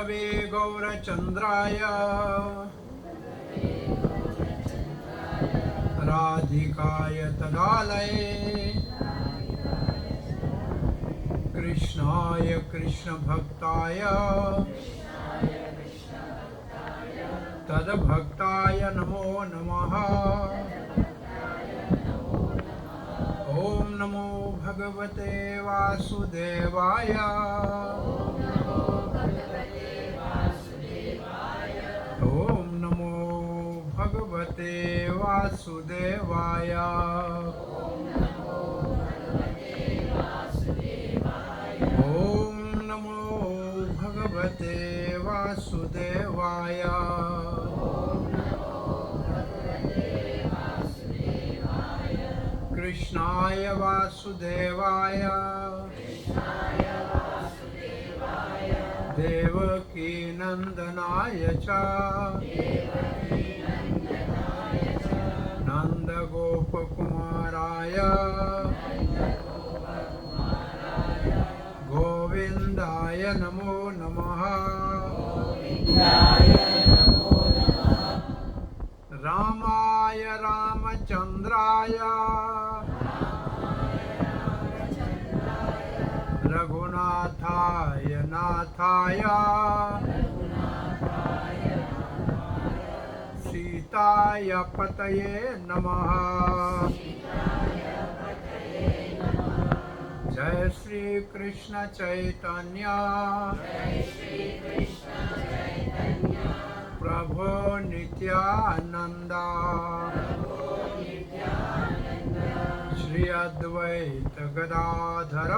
गुरवे गौरचन्द्राय राधिकाय तदालये कृष्णाय कृष्णभक्ताय तद्भक्ताय नमो नमः। ओम नमो भगवते वासुदेवाय। ओम नमो भगवते वासुदेवाय। ओम नमो भगवते वासुदेवाय। कृष्णाय वासुदेवाय देवकी नंदनाय च नंदगोपकुमाराय गोविंदाय नमो नमः। रामाय रामचंद्राय रघुनाथाय नाथाय सीताय पतये नमः। जय श्री कृष्ण चैतन्य प्रभु नित्यानंद श्री अद्वैत गदाधर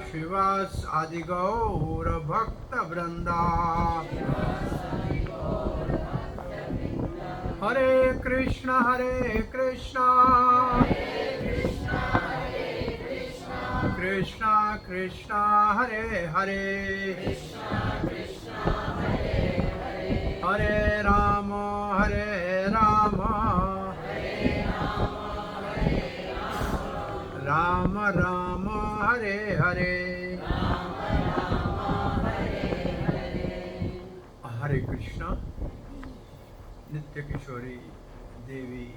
शिवास आदि गौर भक्त वृंदा। हरे कृष्ण कृष्ण कृष्ण हरे हरे हरे राम राम राम हरे हरे। हरे कृष्णा। नित्य किशोरी देवी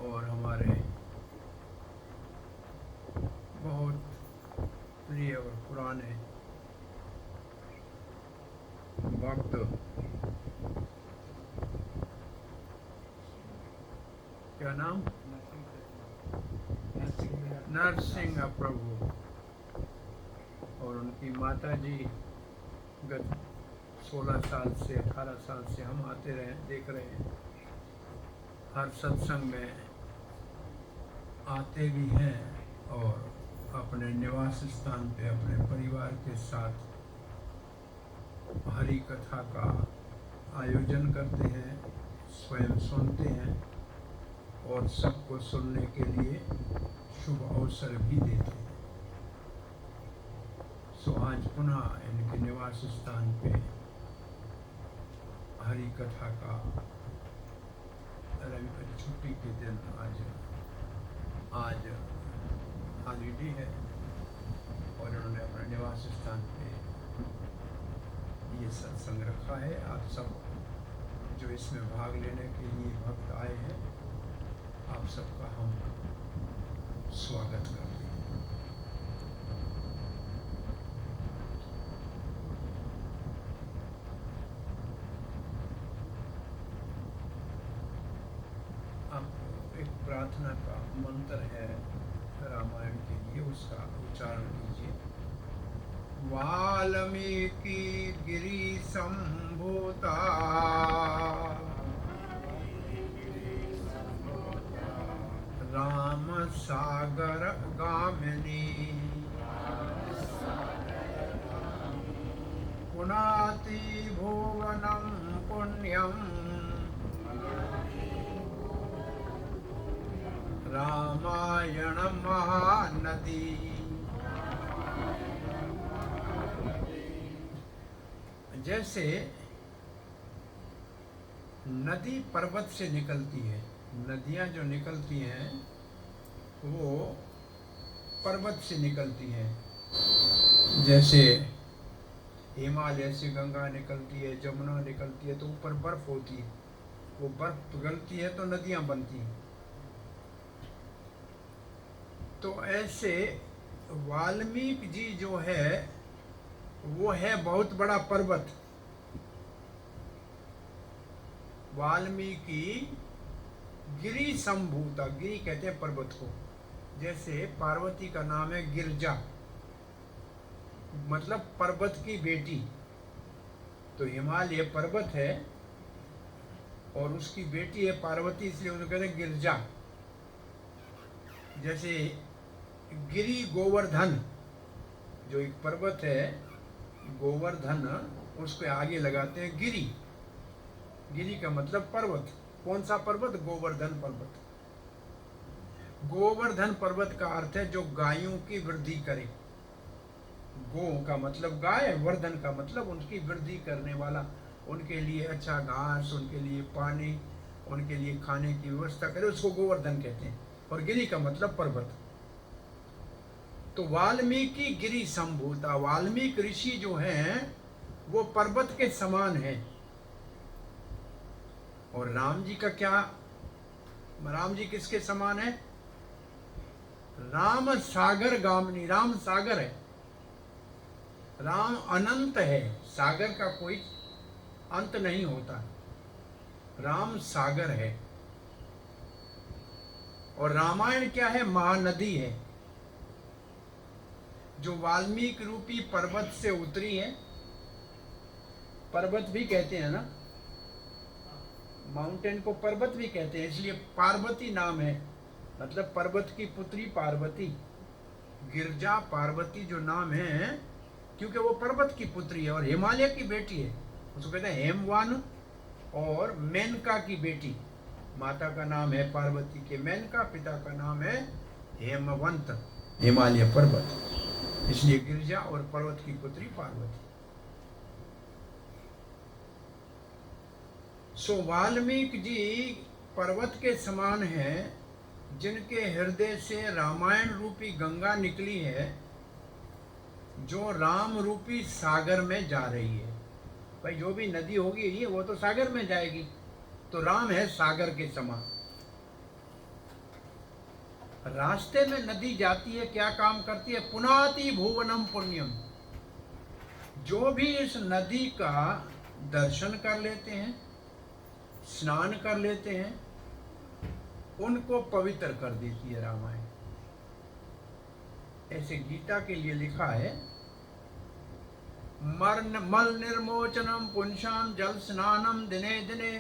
और हमारे बहुत प्रिय और पुराने भक्त क्या नाम नरसिंह प्रभु और उनकी माता जी गत 16 साल से 18 साल से हम आते रहे देख रहे हैं। हर सत्संग में आते भी हैं और अपने निवास स्थान पे अपने परिवार के साथ हरि कथा का आयोजन करते हैं, स्वयं सुनते हैं और सबको सुनने के लिए शुभ अवसर भी देते हैं। सो आज पुनः इनके निवास स्थान पे हरि कथा का छुट्टी के दिन आज हॉलीडे है और उन्होंने अपने निवास स्थान पे ये सत्संग रखा है। आप सब जो इसमें भाग लेने के लिए भक्त आए हैं, आप सबका हम स्वागत करते हैं। अब एक प्रार्थना का मंत्र है रामायण के लिए, उसका उच्चारण कीजिए। वाल्मीकि गिरि संभूता राम सागर गामिनी पुनाति भुवनं पुण्यं रामायण महानदी। जैसे नदी पर्वत से निकलती है, नदियां जो निकलती हैं वो पर्वत से निकलती है। जैसे हिमालय से गंगा निकलती है, जमुना निकलती है, तो ऊपर बर्फ होती है, वो बर्फ पिघलती है तो नदियां बनती हैं। तो ऐसे वाल्मीकि जी जो है वो है बहुत बड़ा पर्वत। वाल्मीकि गिरि संभूता, गिरि कहते हैं पर्वत को। जैसे पार्वती का नाम है गिरजा, मतलब पर्वत की बेटी। तो हिमालय पर्वत है और उसकी बेटी है पार्वती, इसलिए उसे कहते हैं गिरजा। जैसे गिरि गोवर्धन, जो एक पर्वत है गोवर्धन, उसके आगे लगाते हैं गिरि। गिरि का मतलब पर्वत। कौन सा पर्वत? गोवर्धन पर्वत। गोवर्धन पर्वत का अर्थ है जो गायों की वृद्धि करे। गो का मतलब गाय, वर्धन का मतलब उनकी वृद्धि करने वाला, उनके लिए अच्छा घास, उनके लिए पानी, उनके लिए खाने की व्यवस्था करे, उसको गोवर्धन कहते हैं। और गिरि का मतलब पर्वत। तो वाल्मीकि गिरि संभूता, वाल्मीकि ऋषि जो हैं वो पर्वत के समान है। और राम जी का क्या? राम जी किसके समान है? राम सागर गामिनी, राम सागर है, राम अनंत है, सागर का कोई अंत नहीं होता, राम सागर है। और रामायण क्या है? महानदी है, जो वाल्मीकि रूपी पर्वत से उतरी है। पर्वत भी कहते हैं ना, माउंटेन को पर्वत भी कहते हैं, इसलिए पार्वती नाम है, मतलब पर्वत की पुत्री पार्वती। गिरजा पार्वती जो नाम है, क्योंकि वो पर्वत की पुत्री है और हिमालय की बेटी है। उसको कहते हैं हेमवान और मेनका की बेटी। माता का नाम है पार्वती के मेनका, पिता का नाम है हेमवंत, हिमालय पर्वत, इसलिए गिरजा और पर्वत की पुत्री पार्वती। सो वाल्मीकि जी पर्वत के समान हैं, जिनके हृदय से रामायण रूपी गंगा निकली है, जो राम रूपी सागर में जा रही है। भाई जो भी नदी होगी वो तो सागर में जाएगी, तो राम है सागर के समान। रास्ते में नदी जाती है, क्या काम करती है? पुनाति भुवनम पुण्यम। जो भी इस नदी का दर्शन कर लेते हैं, स्नान कर लेते हैं, उनको पवित्र कर देती है रामायण। ऐसे गीता के लिए लिखा है, मल निर्मोचनम पुंसाम जल स्नानम दिने दिने।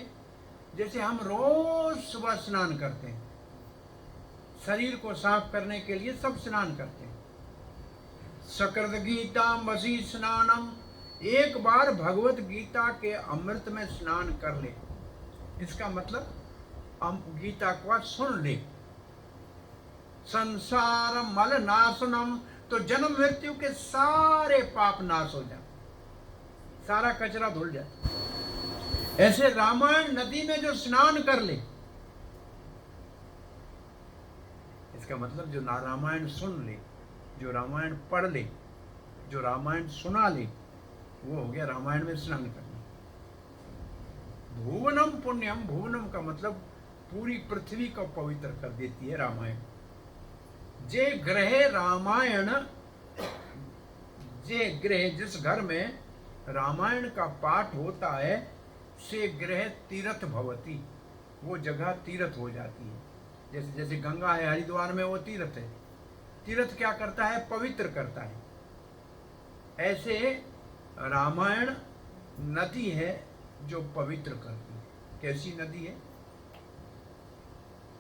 जैसे हम रोज सुबह स्नान करते हैं, शरीर को साफ करने के लिए सब स्नान करते हैं। सकृत गीता मसी स्नानम, एक बार भगवत गीता के अमृत में स्नान कर ले। इसका मतलब हम गीता को सुन ले। संसार मल नाशनम, तो जन्म मृत्यु के सारे पाप नाश हो जाए, सारा कचरा धुल जाए। ऐसे रामायण नदी में जो स्नान कर ले, इसका मतलब जो रामायण सुन ले, जो रामायण पढ़ ले, जो रामायण सुना ले, वो हो गया रामायण में स्नान करना। भुवनम पुण्यम, भुवनम का मतलब पूरी पृथ्वी को पवित्र कर देती है रामायण। जे ग्रह रामायण, जे ग्रह, जिस घर में रामायण का पाठ होता है, से ग्रह तीर्थ भवती, वो जगह तीर्थ हो जाती है। जैसे जैसे गंगा है हरिद्वार में, वो तीर्थ है। तीर्थ क्या करता है? पवित्र करता है। ऐसे रामायण नदी है जो पवित्र करती है। कैसी नदी है?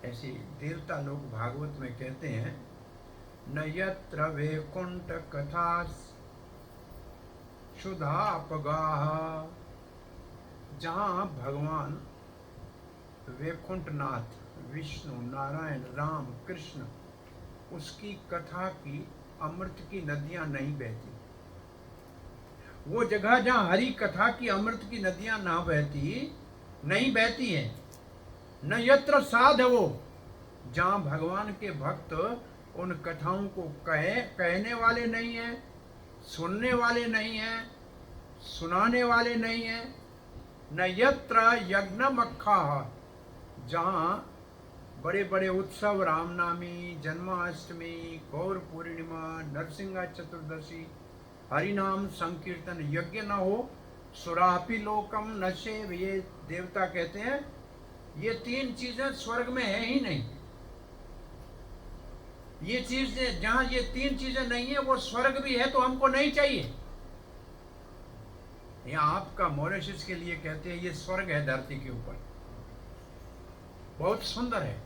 ऐसे देवता लोग भागवत में कहते हैं, न यत्र वैकुंठ कथा सुधापगाः, जहाँ भगवान वैकुंठनाथ, विष्णु, नारायण, राम, कृष्ण, उसकी कथा की अमृत की नदियां नहीं बहती, वो जगह जहाँ हरि कथा की अमृत की नदियां ना बहती, नहीं बहती हैं। न यत्र साधवो, जहाँ भगवान के भक्त उन कथाओं को कहने वाले नहीं हैं, सुनने वाले नहीं हैं, सुनाने वाले नहीं हैं। न यत्र यज्ञमखा, जहाँ बड़े बड़े उत्सव, रामनामी, जन्माष्टमी, गौर पूर्णिमा, नरसिंह चतुर्दशी, हरिनाम संकीर्तन यज्ञ न हो, सुरापी लोकम नशे, ये देवता कहते हैं ये तीन चीजें स्वर्ग में है ही नहीं। ये चीजें, जहां ये तीन चीजें नहीं है वो स्वर्ग भी है तो हमको नहीं चाहिए। यहाँ आपका मॉरिशस के लिए कहते हैं ये स्वर्ग है धरती के ऊपर, बहुत सुंदर है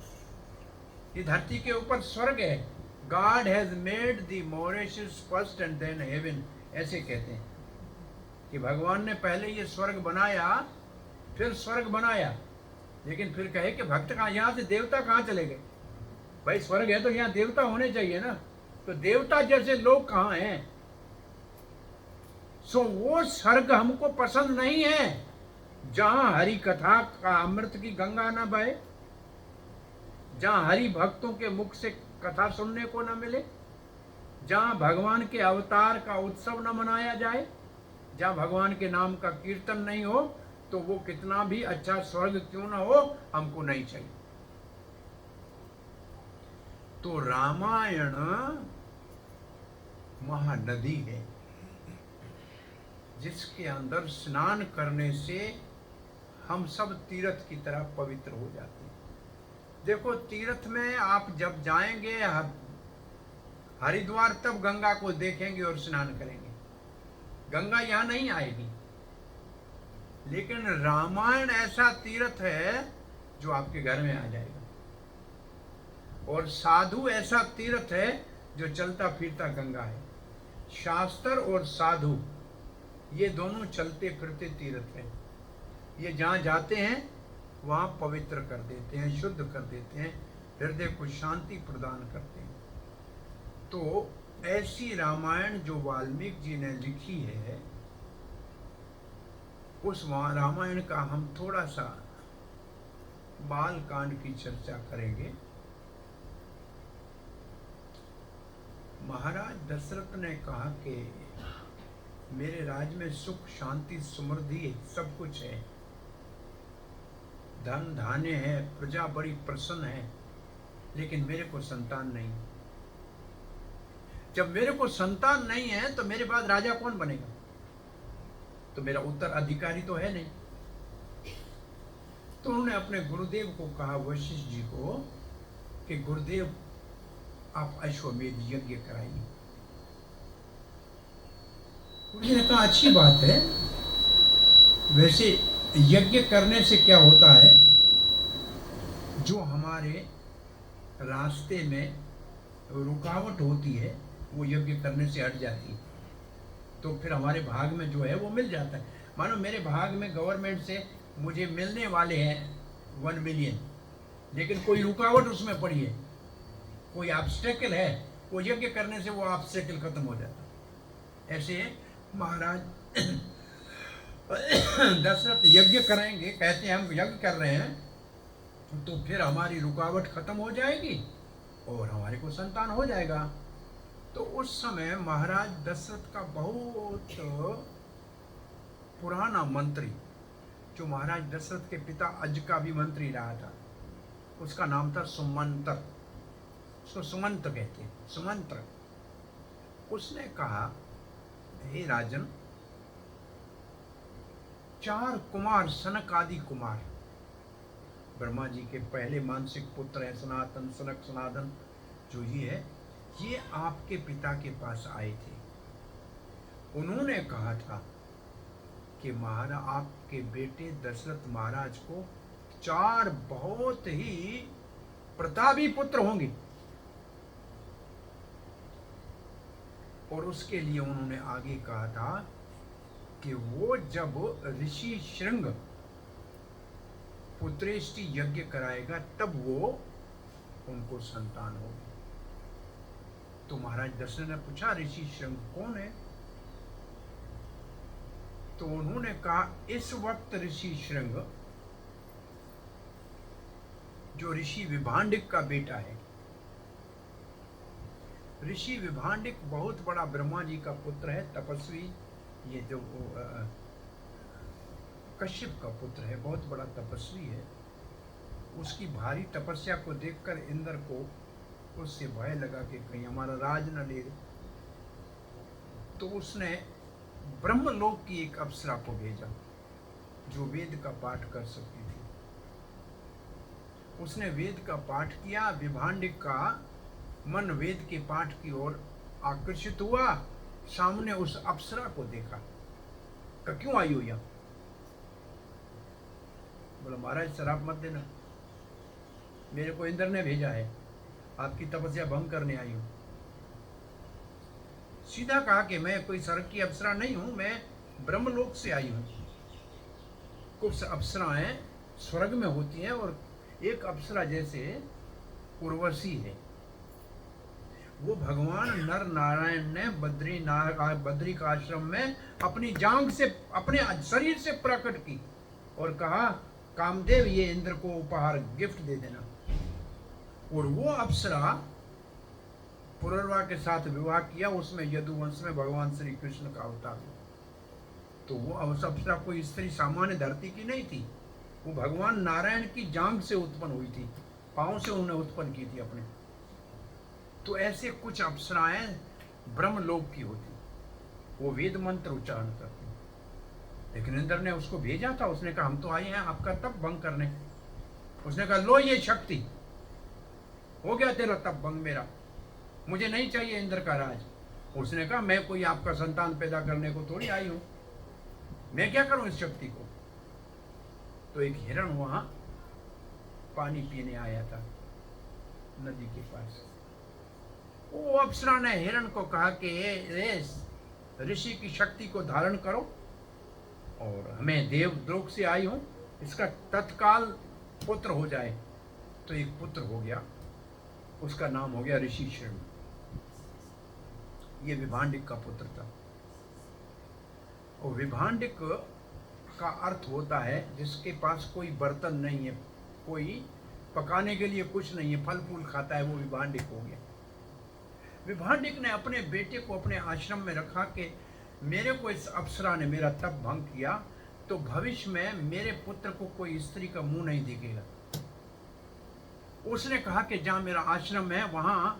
ये धरती के ऊपर स्वर्ग है। God has made the Mauritius first and then haven, ऐसे कहते हैं कि भगवान ने पहले ये स्वर्ग बनाया फिर स्वर्ग बनाया। लेकिन फिर कहे कि भक्त कहाँ, यहाँ से देवता कहाँ चले गए? भाई स्वर्ग है तो यहाँ देवता होने चाहिए ना, तो देवता जैसे लोग कहाँ हैं? सो वो स्वर्ग हमको पसंद नहीं है जहां हरि कथा का अमृत की गंगा न बहे, जहां हरि भक्तों के मुख से कथा सुनने को न मिले, जहां भगवान के अवतार का उत्सव न मनाया जाए, जहां भगवान के नाम का कीर्तन नहीं हो, तो वो कितना भी अच्छा स्वर्ग क्यों न हो हमको नहीं चाहिए। तो रामायण महानदी है जिसके अंदर स्नान करने से हम सब तीर्थ की तरह पवित्र हो जाते हैं। देखो तीर्थ में आप जब जाएंगे हरिद्वार, तब गंगा को देखेंगे और स्नान करेंगे, गंगा यहाँ नहीं आएगी। लेकिन रामायण ऐसा तीर्थ है जो आपके घर में आ जाएगा, और साधु ऐसा तीर्थ है जो चलता फिरता गंगा है। शास्त्र और साधु ये दोनों चलते फिरते तीर्थ हैं। ये जहाँ जाते हैं वहाँ पवित्र कर देते हैं, शुद्ध कर देते हैं, हृदय को शांति प्रदान करते हैं। तो ऐसी रामायण जो वाल्मीकि जी ने लिखी है, उस रामायण का हम थोड़ा सा बाल कांड की चर्चा करेंगे। महाराज दशरथ ने कहा कि मेरे राज्य में सुख शांति समृद्धि सब कुछ है, धन धान्य है, प्रजा बड़ी प्रसन्न है, लेकिन मेरे को संतान नहीं। जब मेरे को संतान नहीं है तो मेरे बाद राजा कौन बनेगा? तो मेरा उत्तराधिकारी तो है नहीं। तो उन्होंने अपने गुरुदेव को कहा, वशिष्ठ जी को, कि गुरुदेव आप अश्वमेध यज्ञ कराइए। गुरुजी ने कहा अच्छी बात है, वैसे यज्ञ करने से क्या होता है, जो हमारे रास्ते में रुकावट होती है वो यज्ञ करने से हट जाती है, तो फिर हमारे भाग में जो है वो मिल जाता है। मानो मेरे भाग में गवर्नमेंट से मुझे मिलने वाले हैं 1 मिलियन, लेकिन कोई रुकावट उसमें पड़ी है, कोई ऑब्स्टेकल है, वो यज्ञ करने से वो ऑब्स्टेकल खत्म हो जाता है। ऐसे महाराज दशरथ यज्ञ कराएंगे, कहते हैं हम यज्ञ कर रहे हैं तो फिर हमारी रुकावट खत्म हो जाएगी और हमारे को संतान हो जाएगा। तो उस समय महाराज दशरथ का बहुत पुराना मंत्री, जो महाराज दशरथ के पिता अज का भी मंत्री रहा था, उसका नाम था सुमंत्र, उसको सुमंत कहते हैं, सुमंत्र। उसने कहा, हे राजन, 4 कुमार, सनक आदि कुमार, ब्रह्मा जी के पहले मानसिक पुत्र हैं, सनातन, सनक, सनातन, जो ये आपके पिता के पास आए थे। उन्होंने कहा था कि महाराज, आपके बेटे दशरथ महाराज को 4 बहुत ही प्रतापी पुत्र होंगे, और उसके लिए उन्होंने आगे कहा था कि वो जब ऋषि श्रृंग पुत्रेष्टि यज्ञ कराएगा तब वो उनको संतान होगी। तो महाराज दशरथ ने पूछा, ऋषि श्रृंग कौन है? तो उन्होंने कहा, इस वक्त ऋषि श्रृंग जो ऋषि विभांडिक का बेटा है, ऋषि विभांडिक बहुत बड़ा ब्रह्मा जी का पुत्र है, तपस्वी। ये जो कश्यप का पुत्र है, बहुत बड़ा तपस्वी है। उसकी भारी तपस्या को देखकर इंद्र को उससे भय लगा कि कहीं हमारा राज न ले। तो उसने ब्रह्मलोक की एक अप्सरा को भेजा जो वेद का पाठ कर सकती थी। उसने वेद का पाठ किया। विभांडिक का मन वेद के पाठ की ओर आकर्षित हुआ। सामने उस अप्सरा को देखा। क्यों आई हो यहाँ? बोला महाराज शराब मत देना, मेरे को इंद्र ने भेजा है, आपकी तपस्या भंग करने आई हूं। सीधा कहा कि मैं कोई स्वर्ग की अप्सरा नहीं हूं, मैं ब्रह्मलोक से आई हूं। कुछ अप्सराएं स्वर्ग में होती हैं और एक अप्सरा जैसे उर्वशी है, वो भगवान नर नारायण ने बद्री का आश्रम में अपनी जांघ से, अपने शरीर से प्रकट की और कहा कामदेव ये इंद्र को उपहार गिफ्ट दे देना। और वो अप्सरा पुरर्वा के साथ विवाह किया, उसमें यदुवंश में भगवान श्री कृष्ण का अवतार हुआ। तो वो अप्सरा कोई स्त्री सामान्य धरती की नहीं थी, वो भगवान नारायण की जांघ से उत्पन्न हुई थी, पांव से उन्हें उत्पन्न की थी अपने। तो ऐसे कुछ अप्सराएं ब्रह्मलोक की होती, वो वेद मंत्र उच्चारण करती। लेकिन इंद्र ने उसको भेजा था, उसने कहा हम तो आए हैं आपका तप भंग करने। उसने कहा लो ये शक्ति, हो गया तेरा तप भंग मेरा, मुझे नहीं चाहिए इंद्र का राज। उसने कहा मैं कोई आपका संतान पैदा करने को थोड़ी आई हूं, मैं क्या करूं इस शक्ति को। तो एक हिरण वहां पानी पीने आया था नदी के पास। वो अप्सरा ने हिरण को कहा कि ऋषि की शक्ति को धारण करो और मैं देवलोक से आई हूं, इसका तत्काल पुत्र हो जाए। तो एक पुत्र हो गया, उसका नाम हो गया ऋषि शृंग। ये विभांडिक का पुत्र था। और विभांडिक का अर्थ होता है जिसके पास कोई बर्तन नहीं है, कोई पकाने के लिए कुछ नहीं है, फल फूल खाता है, वो विभांडिक हो गया। विभांडिक ने अपने बेटे को अपने आश्रम में रखा कि मेरे को इस अप्सरा ने मेरा तप भंग किया तो भविष्य में मेरे पुत्र को कोई स्त्री का मुंह नहीं दिखेगा। उसने कहा कि जहां मेरा आश्रम है वहां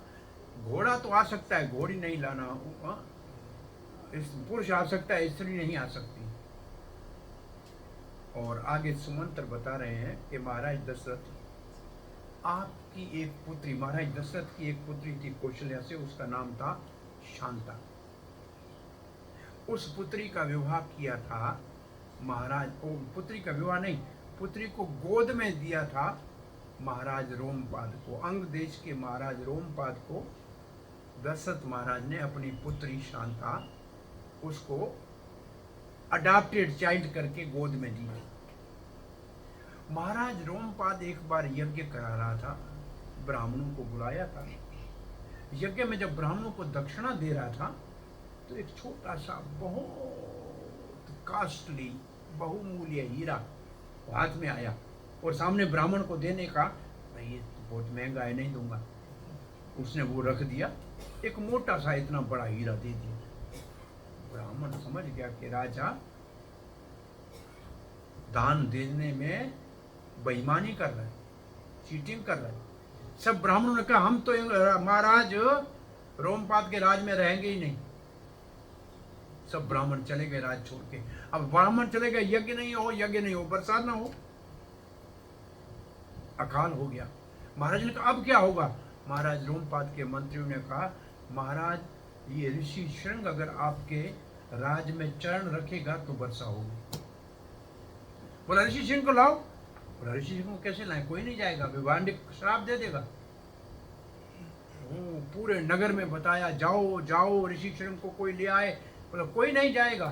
घोड़ा तो आ सकता है, घोड़ी नहीं लाना, पुरुष आ सकता है, स्त्री नहीं आ सकती। और आगे सुमंत्र बता रहे हैं कि महाराज दशरथ, आपकी एक पुत्री, महाराज दशरथ की एक पुत्री थी कौशल्या से, उसका नाम था शांता। उस पुत्री का विवाह किया था महाराज, पुत्री का विवाह नहीं, पुत्री को गोद में दिया था महाराज रोमपाद को। अंग देश के महाराज रोमपाद को दशरथ महाराज ने अपनी पुत्री शांता उसको अडॉप्टेड चाइल्ड करके गोद में दी। महाराज रोमपाद एक बार यज्ञ करा रहा था, ब्राह्मणों को बुलाया था। यज्ञ में जब ब्राह्मणों को दक्षिणा दे रहा था तो एक छोटा सा बहुत कास्टली बहुमूल्य हीरा हाथ में आया और सामने ब्राह्मण को देने का, भाई ये बहुत महंगा है, नहीं दूंगा। उसने वो रख दिया, एक मोटा सा इतना बड़ा हीरा दे दिया। ब्राह्मण समझ गया कि राजा दान देने में बेईमानी कर रहा है, चीटिंग कर रहा है। सब ब्राह्मणों ने कहा हम तो महाराज रोमपाद के राज में रहेंगे ही नहीं। सब ब्राह्मण चले गए राज छोड़ के। अब ब्राह्मण चले गए, यज्ञ नहीं हो, बरसात ना हो, अकाल हो गया। महाराज ने कहा अब क्या होगा। महाराज रोमपाद के मंत्रियों ने कहा महाराज ये ऋषि शृंग अगर आपके राज में चरण रखेगा तो वर्षा होगी। बोला ऋषि शृंग को लाओ। बोला ऋषि शृंग को कैसे लाए, कोई नहीं जाएगा, विभांडिक श्राप दे देगा। पूरे नगर में बताया जाओ जाओ ऋषि शृंग को कोई ले आए। बोला कोई नहीं जाएगा।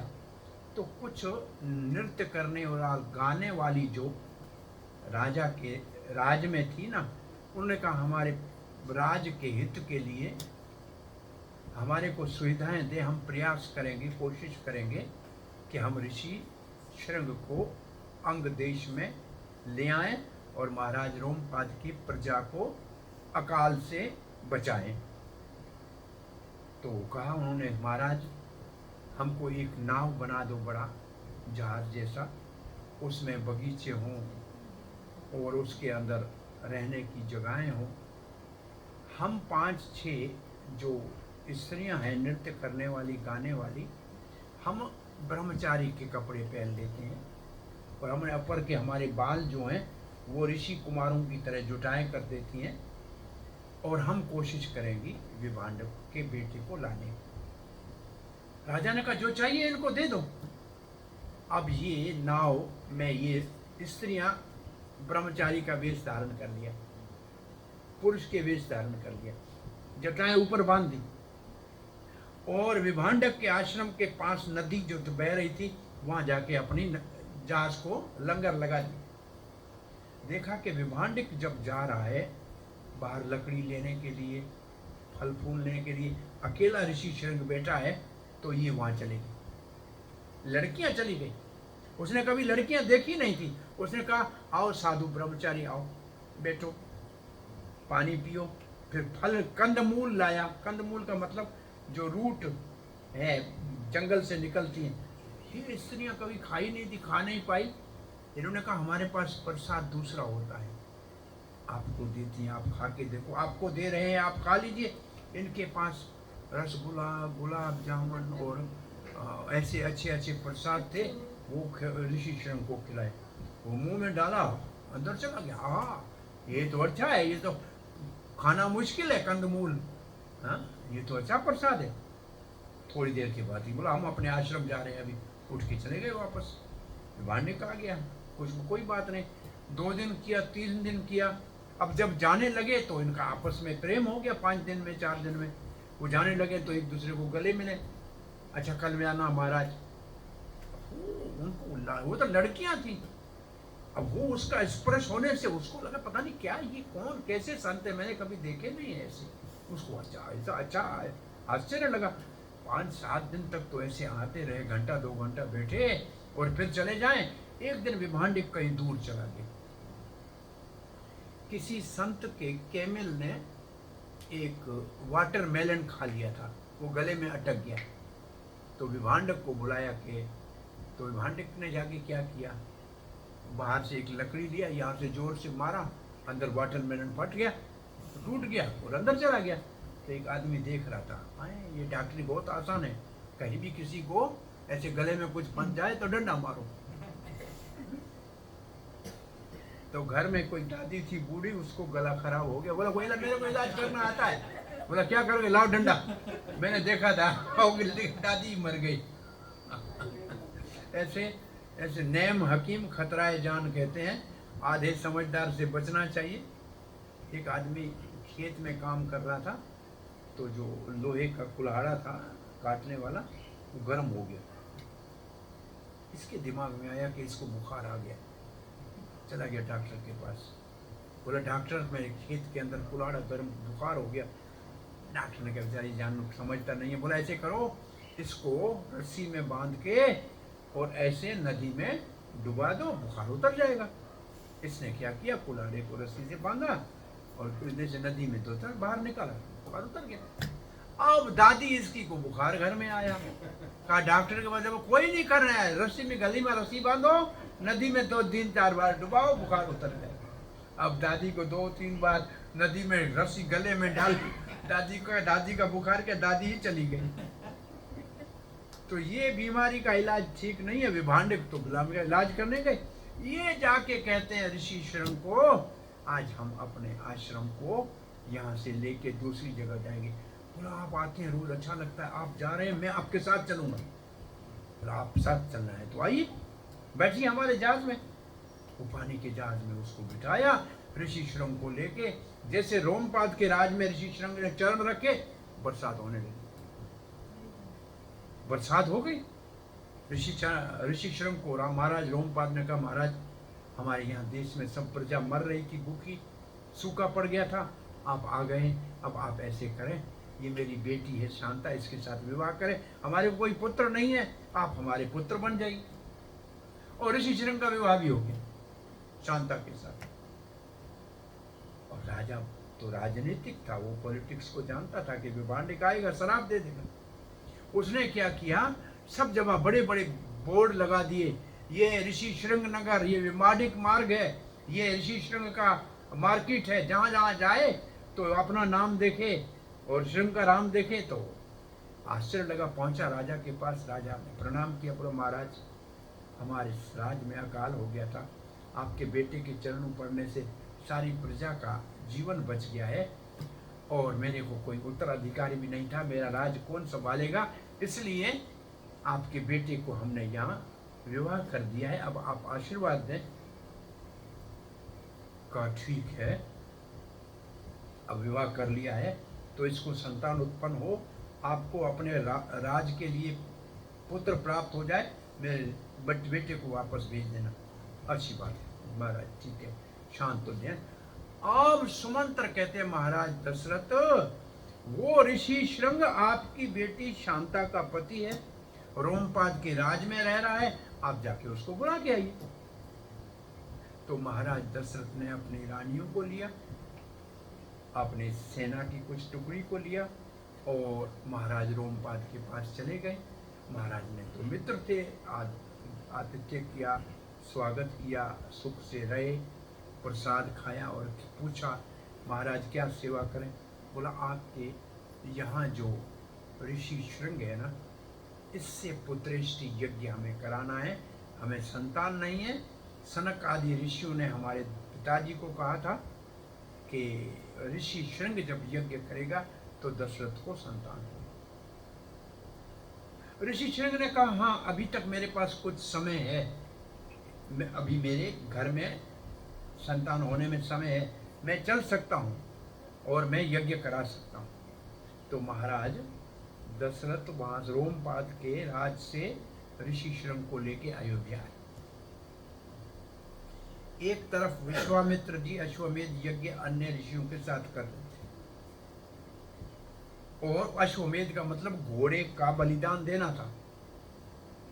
तो कुछ नृत्य करने और गाने वाली जो राजा के राज में थी ना, उन्होंने कहा हमारे राज के हित के लिए हमारे को सुविधाएं दे, हम प्रयास करेंगे, कोशिश करेंगे कि हम ऋषि शृंग को अंग देश में ले आएं और महाराज रोमपाद की प्रजा को अकाल से बचाएं। तो कहा उन्होंने, महाराज हमको एक नाव बना दो, बड़ा जहाज जैसा, उसमें बगीचे हों और उसके अंदर रहने की जगहें हों। हम 5-6 जो स्त्रियां हैं नृत्य करने वाली, गाने वाली, हम ब्रह्मचारी के कपड़े पहन लेते हैं और हमें ऊपर के हमारे बाल जो हैं वो ऋषि कुमारों की तरह जुटाएं कर देती हैं और हम कोशिश करेंगी विभांडक के बेटे को लाने की। राजा ने कहा जो चाहिए इनको दे दो। अब ये नाव में ये स्त्रियां ब्रह्मचारी का वेश धारण कर लिया, पुरुष के वेश धारण कर लिया, जटाएं ऊपर बांध दी और विभांडक के आश्रम के पास नदी जो बह रही थी वहां जाके अपनी जहाज को लंगर लगा दी। देखा कि विभांडक जब जा रहा है बाहर लकड़ी लेने के लिए, फल फूल लेने के लिए, अकेला ऋषि शृंग बैठा है, तो ये वहां चली गई। लड़कियां चली गई, उसने कभी लड़कियां देखी नहीं थी। उसने कहा आओ साधु ब्रह्मचारी आओ, बैठो, पानी पियो। फिर फल कंदमूल लाया। कंदमूल का मतलब जो रूट है जंगल से निकलती हैं, ये स्त्रियां कभी खाई नहीं थी, खा नहीं पाई। इन्होंने कहा हमारे पास प्रसाद दूसरा होता है, आपको देती हैं, आप खा के देखो, आपको दे रहे हैं, आप खा लीजिए। इनके पास रसगुल्ला, गुलाब जामुन और ऐसे अच्छे अच्छे प्रसाद थे, वो ऋषि शृंग को खिलाए। वो मुंह में डाला, अंदर चला गया। हाँ ये तो अच्छा है, ये तो खाना मुश्किल है कंदमूल, हाँ ये तो अच्छा प्रसाद है। थोड़ी देर के बाद ही बोला हम अपने आश्रम जा रहे हैं, अभी उठ के चले गए वापस। विभांडक आ गया, कुछ कोई बात नहीं। 2 दिन किया, 3 दिन किया। अब जब जाने लगे तो इनका आपस में प्रेम हो गया। 5 दिन में, 4 दिन में वो जाने लगे तो एक दूसरे को गले मिले। अच्छा कल में आना महाराज। उनको वो तो लड़कियां थी। अब वो उसका स्पर्श होने से उसको लगा पता नहीं क्या, ये कौन कैसे संत है, मैंने कभी देखे नहीं है ऐसे। उसको अच्छा ऐसा अच्छा आश्चर्य लगा। 5-7 दिन तक तो ऐसे आते रहे, घंटा 2 घंटा बैठे और फिर चले जाएं। एक दिन विभांडक कहीं दूर चला गया। किसी संत के कैमल ने एक वाटरमेलन खा लिया था, वो गले में अटक गया। तो विभांडक को बुलाया कि, तो विभांडक ने जाके क्या किया, बाहर से एक लकड़ी लिया, यहाँ से जोर से मारा, अंदर वाटरमेलन फट गया, टूट गया और अंदर चला गया। तो एक आदमी देख रहा था, ये डॉक्टरी बहुत आसान है, कहीं भी किसी को ऐसे गले में कुछ फंस जाए तो डंडा मारो। तो घर में कोई दादी थी बूढ़ी, उसको गला खराब हो गया, बोला कोई मेरे को इलाज करना आता है। बोला क्या करोगे, लाओ डंडा। मैंने देखा था, दादी मर गई। ऐसे ऐसे नेम हकीम खतराए जान कहते हैं, आधे समझदार से बचना चाहिए। एक आदमी खेत में काम कर रहा था, तो जो लोहे का कुल्हाड़ा था काटने वाला, वो गर्म हो गया। इसके दिमाग में आया कि इसको बुखार आ गया। चला गया डॉक्टर के पास। बोला डॉक्टर मेरे खेत के अंदर कुल्हाड़ा गर्म, बुखार हो गया। डॉक्टर ने कहा बेचारी जान समझता नहीं है। बोला ऐसे करो, इसको रस्सी में बांध के और ऐसे नदी में डुबा दो, बुखार उतर जाएगा। इसने क्या किया, कुल्हाड़े को रस्सी से बांधा और फिर से नदी में तो बाहर निकाला, बुखार उतर गया। अब दादी इसकी को बुखार घर में आया। कहा डॉक्टर के पास कोई नहीं कर रहा है, रस्सी में गली में रस्सी बांधो, नदी में 2-3-4 बार डुबाओ, बुखार उतर जाए। अब दादी को 2-3 बार नदी में रस्सी गले में डाल, दादी का बुखार के दादी ही चली गई। तो ये बीमारी का इलाज ठीक नहीं है। विभांडक तो गुलाम का इलाज करने गए, ये जाके कहते हैं ऋषि शृंग को, आज हम अपने आश्रम को यहाँ से लेके दूसरी जगह जाएंगे। बोला आप आते हैं रोज, अच्छा लगता है, आप जा रहे हैं, मैं आपके साथ चलूंगा। बोला आप साथ चलना है तो आइए, बैठिए हमारे जहाज में। वो पानी के जहाज में उसको बिठाया, ऋषि शृंग को लेके, जैसे रोमपाद के राज में ऋषि शृंग ने चरण रखे, बरसात होने लगी। बरसात हो गई। ऋषि शृंग को महाराज रोमपाद ने कहा महाराज हमारे यहाँ देश में सब प्रजा मर रही थी, भूखी, सूखा पड़ गया था, आप आ गए, अब आप ऐसे करें, ये मेरी बेटी है शांता, इसके साथ विवाह करें, हमारे कोई पुत्र नहीं है, आप हमारे पुत्र बन जाइए। और ऋषि शृंग का विवाह भी हो गया शांता के साथ। और राजा तो राजनीतिक था, वो पॉलिटिक्स को जानता था कि विभांडिक आएगा शराब दे देगा। उसने क्या किया, सब जगह बड़े बड़े बोर्ड लगा दिए, ये ऋषि श्रृंग नगर, ये विभांडिक मार्ग है, ये ऋषि श्रृंग का मार्केट है, जहाँ जहाँ जाए तो अपना नाम देखे और श्रृंग का राम देखे। तो आश्चर्य लगा, पहुंचा राजा के पास, राजा ने प्रणाम किया, बोलो महाराज हमारे राज में अकाल हो गया था, आपके बेटे के चरणों पड़ने से सारी प्रजा का जीवन बच गया है और मेरे को कोई उत्तराधिकारी भी नहीं था, मेरा राज कौन संभालेगा, इसलिए आपके बेटे को हमने यहाँ विवाह कर दिया है, अब आप आशीर्वाद दें। कहा ठीक है, अब विवाह कर लिया है तो इसको संतान उत्पन्न हो, आपको अपने राज के लिए पुत्र प्राप्त हो जाए, मेरे बेटे को वापस भेज देना। अच्छी बात है महाराज, ठीक है, शांत हो जाए। अब सुमंत्र कहते हैं महाराज दशरथ, वो ऋषि श्रृंग आपकी बेटी शांता का पति है, रोमपाद के राज में रह रहा है, आप जाके उसको बुला के आइए। तो महाराज दशरथ ने अपनी रानियों को लिया, अपनी सेना की कुछ टुकड़ी को लिया और महाराज रोमपाद के पास चले गए। महाराज ने तो मित्र थे, आतिथ्य किया, स्वागत किया, सुख से रहे, प्रसाद खाया और पूछा महाराज क्या सेवा करें। बोला आपके यहाँ जो ऋषि श्रृंग है ना, इससे पुत्रेष्टि यज्ञ हमें कराना है, हमें संतान नहीं है। सनक आदि ऋषियों ने हमारे पिताजी को कहा था कि ऋषि श्रृंग जब यज्ञ करेगा तो दशरथ को संतान हो। ऋषि श्रृंग ने कहा हाँ अभी तक मेरे पास कुछ समय है, अभी मेरे घर में संतान होने में समय है, मैं चल सकता हूँ और मैं यज्ञ करा सकता हूँ। तो महाराज दशरथ वहाँ रोमपाद के राज से ऋषि श्रृंग को लेके अयोध्या आए। एक तरफ विश्वामित्र जी अश्वमेध यज्ञ अन्य ऋषियों के साथ कर रहे थे, और अश्वमेध का मतलब घोड़े का बलिदान देना था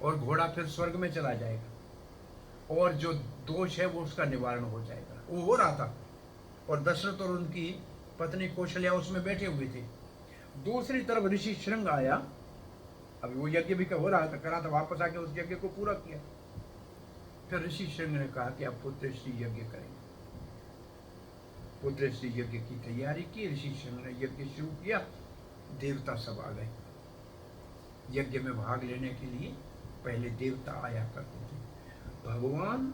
और घोड़ा फिर स्वर्ग में चला जाएगा और जो दोष है वो उसका निवारण हो जाएगा, वो हो रहा था। और दशरथ और उनकी पत्नी कौशल्या उसमें बैठे हुए थे। दूसरी तरफ ऋषि श्रृंग आया, अभी वो यज्ञ भी हो रहा था, करा था, वापस आके उस यज्ञ को पूरा किया। फिर ऋषि श्रृंग ने कहा कि आप पुत्रेष्टि यज्ञ करेंगे। पुत्रेष्टि यज्ञ की तैयारी की, ऋषि श्रृंग ने यज्ञ शुरू किया। देवता सब आ गए यज्ञ में भाग लेने के लिए। पहले देवता आया करते थे, भगवान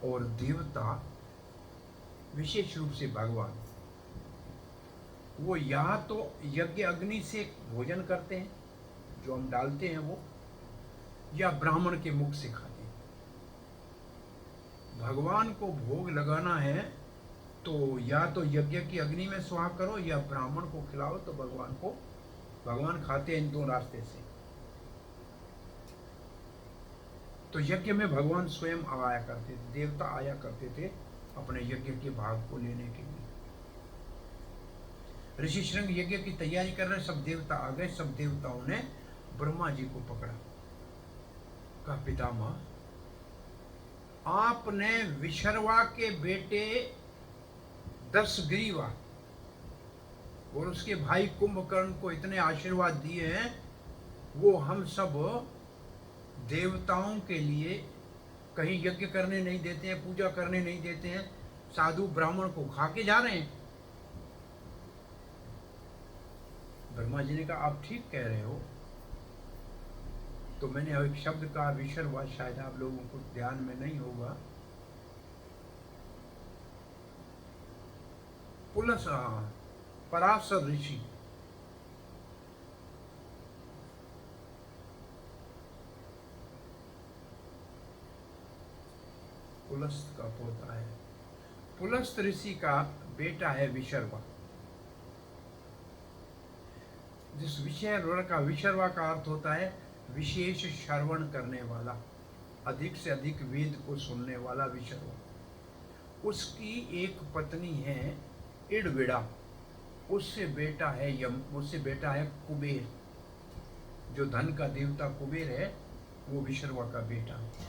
और देवता, विशेष रूप से भगवान, वो या तो यज्ञ अग्नि से भोजन करते हैं जो हम डालते हैं वो, या ब्राह्मण के मुख से खाते हैं। भगवान को भोग लगाना है तो या तो यज्ञ की अग्नि में स्वाहा करो या ब्राह्मण को खिलाओ, तो भगवान खाते हैं इन दो रास्ते से। तो यज्ञ में भगवान स्वयं आया करते थे, देवता आया करते थे अपने यज्ञ के भाग को लेने के लिए। ऋषि श्रृंग यज्ञ की तैयारी कर रहे, सब देवता आ गए। सब देवताओं ने ब्रह्मा जी को पकड़ा, कहा पितामह आपने विशर्वा के बेटे दशग्रीवा और उसके भाई कुंभकर्ण को इतने आशीर्वाद दिए हैं, वो हम सब देवताओं के लिए कहीं यज्ञ करने नहीं देते हैं, पूजा करने नहीं देते हैं, साधु ब्राह्मण को खा के जा रहे हैं। ब्रह्मा जी ने कहा आप ठीक कह रहे हो। तो मैंने एक शब्द कहा विशर्वा, शायद आप लोगों को ध्यान में नहीं होगा। पुलस पराशर ऋषि, पुलस्त का पोता है। पुलस्त ऋषि का बेटा है विशर्वा। जिस विशर्वा का अर्थ होता है विशेष श्रवण करने वाला, अधिक से अधिक वेद को सुनने वाला विशर्वा। उसकी एक पत्नी है इड़विड़ा, उससे बेटा है कुबेर। जो धन का देवता कुबेर है वो विशर्वा का बेटा है।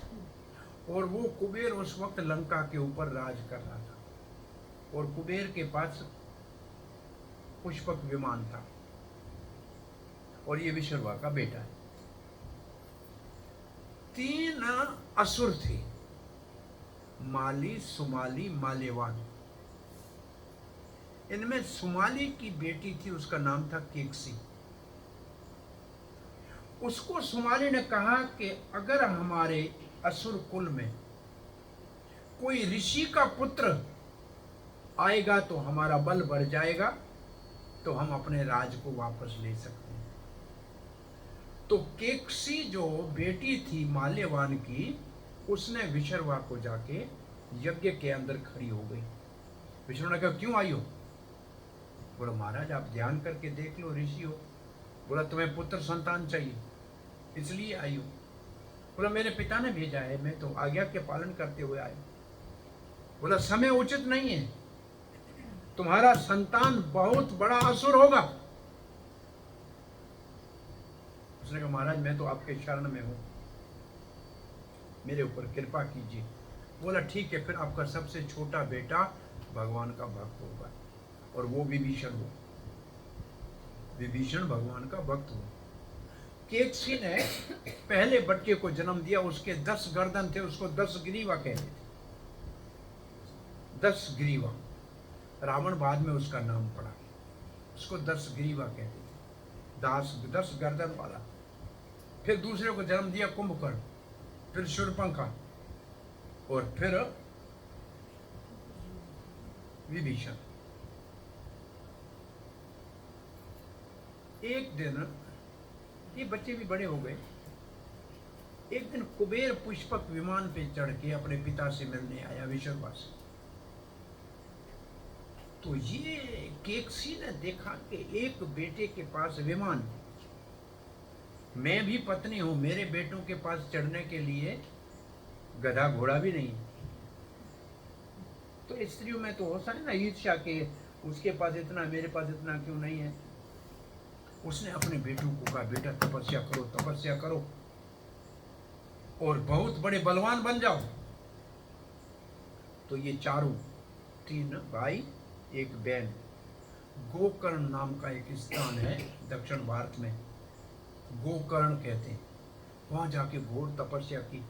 और वो कुबेर उस वक्त लंका के ऊपर राज कर रहा था और कुबेर के पास पुष्पक विमान था और ये विशर्वा का बेटा है। 3 असुर थे, माली, सुमाली, माल्यवान। इनमें सुमाली की बेटी थी, उसका नाम था केकसी। उसको सुमाली ने कहा कि अगर हमारे असुर कुल में कोई ऋषि का पुत्र आएगा तो हमारा बल बढ़ जाएगा, तो हम अपने राज को वापस ले सकते हैं। तो केकसी जो बेटी थी माल्यवान की, उसने विशर्वा को जाके यज्ञ के अंदर खड़ी हो गई। विष्णु ने कहा क्यों आई हो? बोला महाराज आप ध्यान करके देख लो, ऋषि हो। बोला तुम्हें पुत्र संतान चाहिए इसलिए आई हो? बोला मेरे पिता ने भेजा है, मैं तो आज्ञा के पालन करते हुए आया। बोला समय उचित नहीं है, तुम्हारा संतान बहुत बड़ा असुर होगा। उसने कहा महाराज मैं तो आपके शरण में हूं, मेरे ऊपर कृपा कीजिए। बोला ठीक है, फिर आपका सबसे छोटा बेटा भगवान का भक्त होगा, और वो विभीषण हो। विभीषण भगवान का भक्त हो। केकसी ने पहले बच्चे को जन्म दिया, उसके 10 गर्दन थे, उसको 10 ग्रीवा कहते थे। 10 ग्रीवा। रावण बाद में उसका नाम पड़ा, उसको 10 ग्रीवा कहते थे, 10 गर्दन वाला। फिर दूसरे को जन्म दिया कुंभकर्ण, फिर शूर्पणखा, और फिर विभीषण। एक दिन ये बच्चे भी बड़े हो गए। एक दिन कुबेर पुष्पक विमान पे चढ़ के अपने पिता से मिलने आया विशर्वा से। तो ये केकसी ने देखा कि एक बेटे के पास विमान, मैं भी पत्नी हूं, मेरे बेटों के पास चढ़ने के लिए गधा घोड़ा भी नहीं। तो स्त्रियों में तो होता है ना ईर्ष्या के, उसके पास इतना मेरे पास इतना क्यों नहीं है। उसने अपने बेटों को कहा बेटा तपस्या करो, तपस्या करो और बहुत बड़े बलवान बन जाओ। तो ये चारों, 3 भाई 1 बहन, गोकर्ण नाम का एक स्थान है दक्षिण भारत में, गोकर्ण कहते हैं, वहां जाके घोर तपस्या की।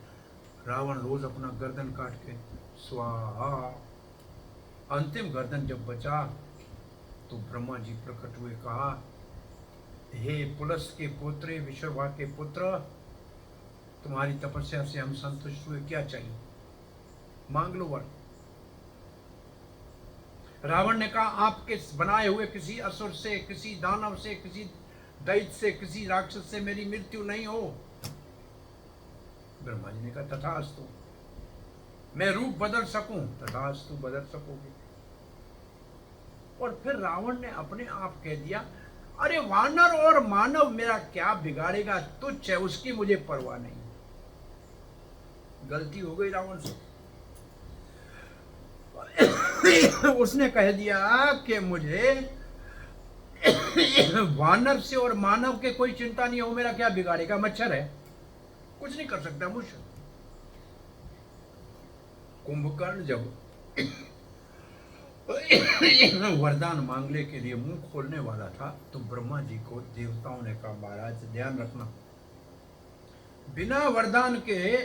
रावण रोज अपना गर्दन काट के स्वाहा। अंतिम गर्दन जब बचा तो ब्रह्मा जी प्रकट हुए, कहा हे पुलस्त के पुत्र, विशर्वा के पुत्र, तुम्हारी तपस्या से हम संतुष्ट हुए, क्या चाहिए मांग लो वर। रावण ने कहा आपके बनाए हुए किसी असुर से, किसी दानव से, किसी दैत्य से, किसी राक्षस से मेरी मृत्यु नहीं हो। ब्रह्मा जी ने कहा तथास्तु, मैं रूप बदल सकूं, तथास्तु बदल सकोगे। और फिर रावण ने अपने आप कह दिया अरे वानर और मानव मेरा क्या बिगाड़ेगा, तुच्छ है, उसकी मुझे परवाह नहीं। गलती हो गई रावण से। उसने कह दिया कि मुझे वानर से और मानव के कोई चिंता नहीं हो, मेरा क्या बिगाड़ेगा, मच्छर है, कुछ नहीं कर सकता मुझसे। कुंभकर्ण जब वरदान मांगने के लिए मुंह खोलने वाला था तो ब्रह्मा जी को देवताओं ने कहा महाराज ध्यान रखना, बिना वरदान के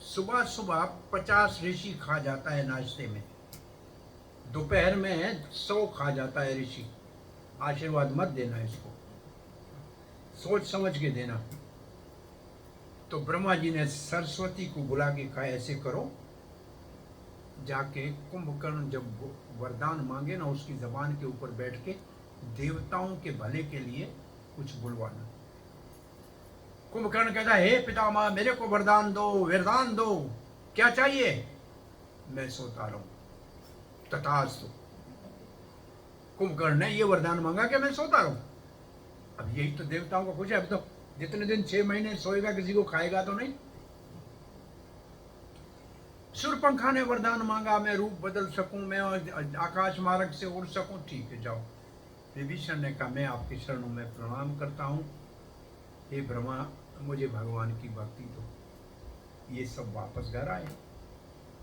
सुबह सुबह 50 ऋषि खा जाता है नाश्ते में, दोपहर में 100 खा जाता है ऋषि। आशीर्वाद मत देना इसको, सोच समझ के देना। तो ब्रह्मा जी ने सरस्वती को बुला के कहा ऐसे करो, जाके कुंभकर्ण जब वरदान मांगे ना उसकी जबान के ऊपर बैठ के देवताओं के भले के लिए कुछ बुलवाना। कुंभकर्ण कहता हे पितामह मेरे को वरदान दो, वरदान दो, क्या चाहिए? मैं सोता रहूं, तथास्तु। कुंभकर्ण ने ये वरदान मांगा कि मैं सोता रहूं। अब यही तो देवताओं को खुश है, अब तो जितने दिन 6 महीने सोएगा किसी को खाएगा तो नहीं। शूर्पणखा ने वरदान मांगा मैं रूप बदल सकूं, मैं आकाश मार्ग से उड़ सकूं, ठीक है जाओ। विभीषण ने कहा मैं आपके शरणों में प्रणाम करता हूं, हे ब्रह्मा मुझे भगवान की भक्ति दो। ये सब वापस घर आए।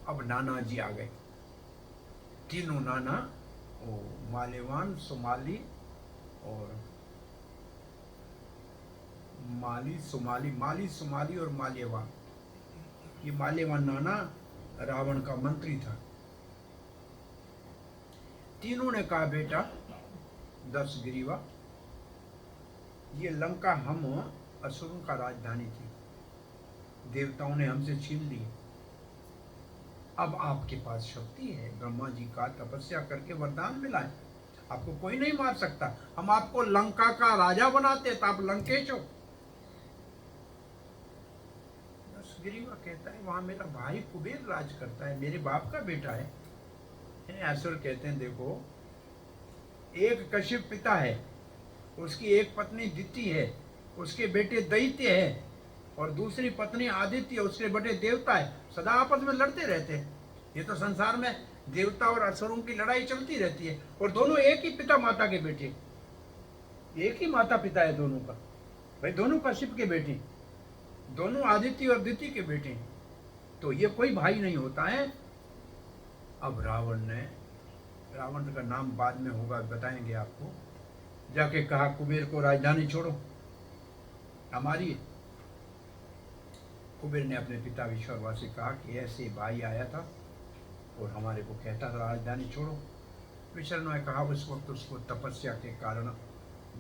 अब नाना जी आ गए, तीनों नाना, माल्यवान, सुमाली और माली सुमाली और माल्यवान, ये माल्यवान नाना रावण का मंत्री था। तीनों ने कहा बेटा दशग्रीवा, ये लंका हम असुरों का राजधानी थी, देवताओं ने हमसे छीन ली। अब आपके पास शक्ति है, ब्रह्मा जी का तपस्या करके वरदान मिला है, आपको कोई नहीं मार सकता। हम आपको लंका का राजा बनाते तो आप लंकेश हो। दशग्रीवा कहता है वहां मेरा भाई कुबेर राज करता है, मेरे बाप का बेटा है। असुर कहते हैं देखो, एक कश्यप पिता है, उसकी एक पत्नी दिति है, उसके बेटे दैत्य है, और दूसरी पत्नी आदित्य, उसके बेटे देवता है। सदा आपस में लड़ते रहते हैं। ये तो संसार में देवता और असुरों की लड़ाई चलती रहती है, और दोनों एक ही पिता माता के बेटे, एक ही माता पिता है दोनों का। भाई दोनों कश्यप के बेटे, दोनों आदित्य और दिति के बेटे, तो ये कोई भाई नहीं होता है। अब रावण का नाम बाद में होगा, बताएंगे आपको। जाके कहा कुबेर को राजधानी छोड़ो हमारी। कुबेर ने अपने पिता विश्वकर्मा से कहा कि ऐसे भाई आया था और हमारे को कहता था राजधानी छोड़ो। विश्वकर्मा ने कहा उस वक्त उसको तपस्या के कारण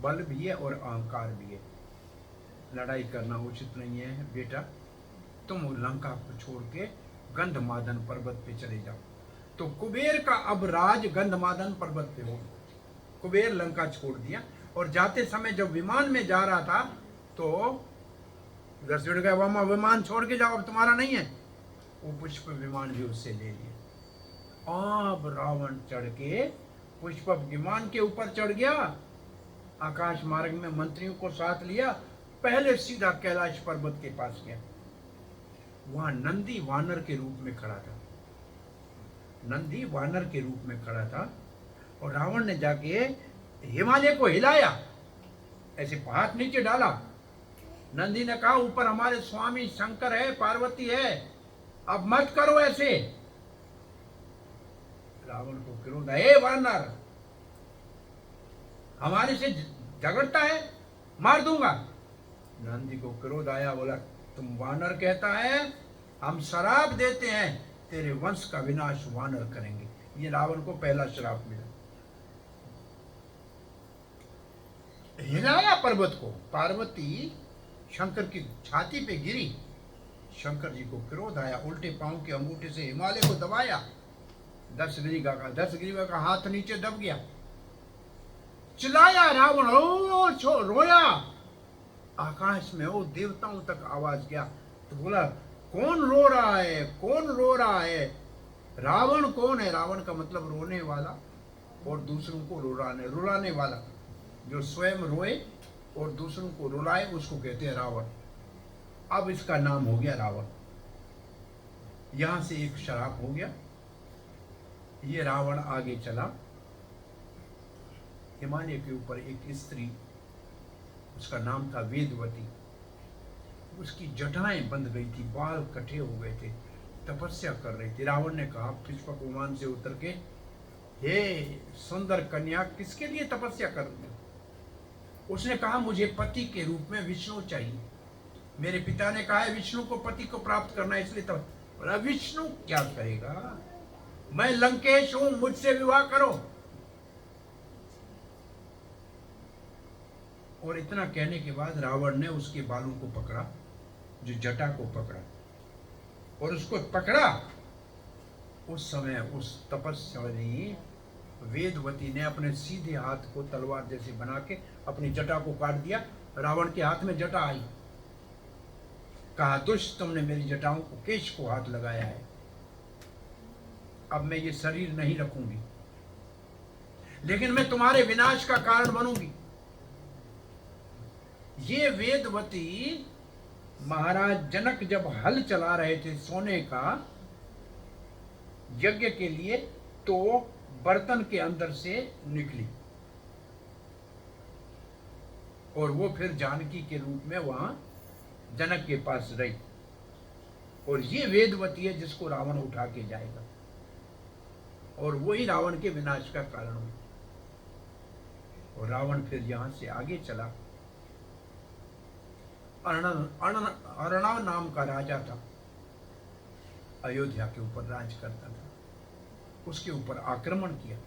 बल भी है और अहंकार भी है, लड़ाई करना उचित नहीं है बेटा, तुम लंका को छोड़ के गंधमादन पर्वत पे चले जाओ। तो कुबेर का अब राज गंधमादन पर्वत पे हो। कुबेर लंका छोड़ दिया, और जाते समय जब विमान में जा रहा था तो दशरथ का वहां विमान छोड़ के जाओ, अब तुम्हारा नहीं है। वो पुष्प विमान भी उससे ले लिए। अब रावण चढ़ के पुष्प विमान के ऊपर चढ़ गया, आकाश मार्ग में मंत्रियों को साथ लिया, पहले सीधा कैलाश पर्वत के पास गया। वहां नंदी वानर के रूप में खड़ा था, नंदी वानर के रूप में खड़ा था, और रावण ने जाके हिमालय को हिलाया, ऐसे हाथ नीचे डाला। नंदी ने कहा ऊपर हमारे स्वामी शंकर है, पार्वती है, अब मत करो ऐसे। रावण को क्रोध आया, ए वानर, हमारे से झगड़ता है, मार दूंगा। नंदी को क्रोध आया, बोला तुम वानर कहता है, हम शराप देते हैं तेरे वंश का विनाश वानर करेंगे। ये रावण को पहला श्राप मिला। हिलाया पर्वत को, पार्वती शंकर की छाती पे गिरी। शंकर जी को क्रोध आया, उल्टे पांव के अंगूठे से हिमालय को दबाया। दशग्रीवा का हाथ नीचे दब गया। चिल्लाया रावण, ओ रोया। आकाश में वो देवताओं तक आवाज गया। तो बोला कौन रो रहा है, कौन रो रहा है? रावण कौन है? रावण का मतलब रोने वाला और दूसरों को रुलाने वाला। जो स्वयं रोए और दूसरों को रुलाए उसको कहते हैं रावण। अब इसका नाम हो गया रावण। यहां से एक श्राप हो गया। ये रावण आगे चला। हिमालय के ऊपर एक स्त्री, उसका नाम था वेदवती, उसकी जटाएं बंध गई थी, बाल कटे हो गए थे, तपस्या कर रही थी। रावण ने कहा पुष्पक विमान से उतर के, हे सुंदर कन्या, किसके लिए तपस्या कर रही हो? उसने कहा मुझे पति के रूप में विष्णु चाहिए। मेरे पिता ने कहा है विष्णु को पति को प्राप्त करना, इसलिए तो। बोला विष्णु क्या करेगा, मैं लंकेश हूं, मुझसे विवाह करो। और इतना कहने के बाद रावण ने उसके बालों को पकड़ा, जो जटा को पकड़ा, और उसको पकड़ा। उस समय उस तपस्वी वेदवती ने अपने सीधे हाथ को तलवार जैसे बना के अपनी जटा को काट दिया। रावण के हाथ में जटा आई। कहा दुष्ट, तुमने मेरी जटाओं को, केश को हाथ लगाया है, अब मैं ये शरीर नहीं रखूंगी, लेकिन मैं तुम्हारे विनाश का कारण बनूंगी। ये वेदवती महाराज जनक जब हल चला रहे थे सोने का यज्ञ के लिए, तो बर्तन के अंदर से निकली, और वो फिर जानकी के रूप में वहां जनक के पास रही। और ये वेदवती है जिसको रावण उठा के जाएगा, और वही रावण के विनाश का कारण हुई। और रावण फिर यहाँ से आगे चला। अर्णव नाम का राजा था, अयोध्या के ऊपर राज करता था। उसके ऊपर आक्रमण किया।